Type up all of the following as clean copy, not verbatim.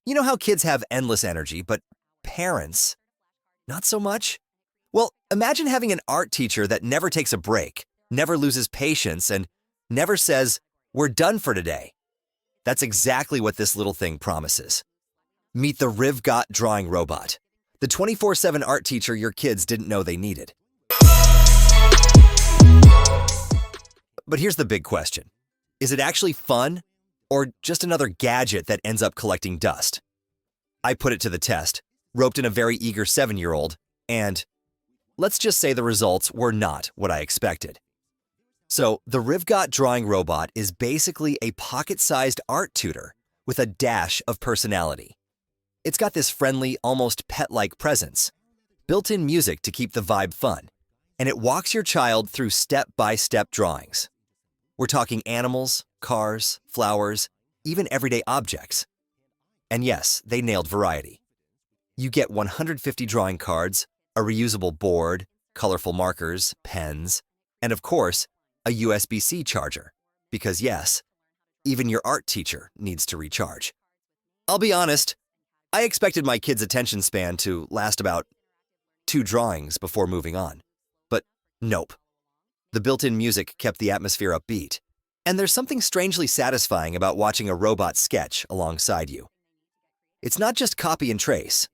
You know how kids have endless energy, but parents, not so much? Well, imagine having an art teacher that never takes a break, never loses patience, and never says, "We're done for today." That's exactly what this little thing promises. Meet the RivGot Drawing Robot, the 24/7 art teacher your kids didn't know they needed. But here's the big question. Is it actually fun, or just another gadget that ends up collecting dust? I put it to the test, roped in a very eager 7-year-old, and let's just say the results were not what I expected. So, the RivGot Drawing Robot is basically a pocket-sized art tutor with a dash of personality. It's got this friendly, almost pet-like presence, built-in music to keep the vibe fun, and it walks your child through step-by-step drawings. We're talking animals, cars, flowers, even everyday objects. And yes, they nailed variety. You get 150 drawing cards, a reusable board, colorful markers, pens, and of course, a USB-C charger. Because yes, even your art teacher needs to recharge. I'll be honest, I expected my kid's attention span to last about 2 drawings before moving on. But nope. The built-in music kept the atmosphere upbeat, and there's something strangely satisfying about watching a robot sketch alongside you. It's not just copy and trace.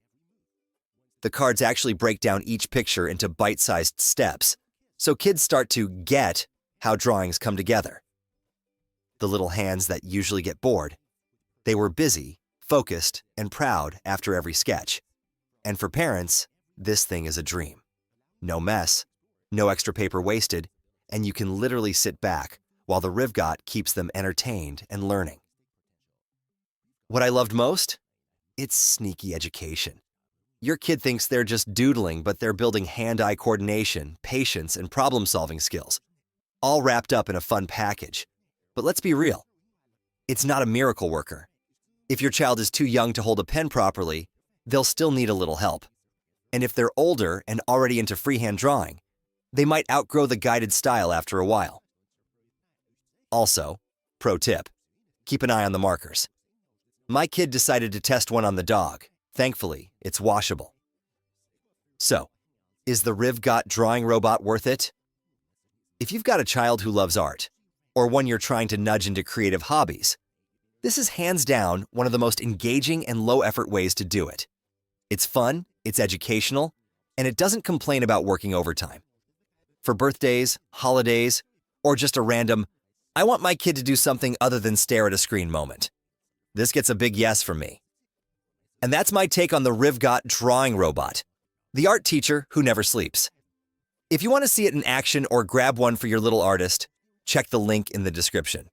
The cards actually break down each picture into bite-sized steps, so kids start to get how drawings come together. The little hands that usually get bored, they were busy, focused, and proud after every sketch. And for parents, this thing is a dream. No mess, no extra paper wasted, and you can literally sit back while the RivGot keeps them entertained and learning. What I loved most? It's sneaky education. Your kid thinks they're just doodling, but they're building hand-eye coordination, patience, and problem-solving skills, all wrapped up in a fun package. But let's be real. It's not a miracle worker. If your child is too young to hold a pen properly, they'll still need a little help. And if they're older and already into freehand drawing, they might outgrow the guided style after a while. Also, pro tip, keep an eye on the markers. My kid decided to test one on the dog. Thankfully, it's washable. So, is the RivGot Drawing Robot worth it? If you've got a child who loves art, or one you're trying to nudge into creative hobbies, this is hands down one of the most engaging and low-effort ways to do it. It's fun, it's educational, and it doesn't complain about working overtime. For birthdays, holidays, or just a random, "I want my kid to do something other than stare at a screen" moment, this gets a big yes from me. And that's my take on the RivGot Drawing Robot, the art teacher who never sleeps. If you want to see it in action or grab one for your little artist, check the link in the description.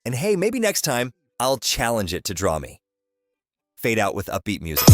And hey, maybe next time, I'll challenge it to draw me. Fade out with upbeat music.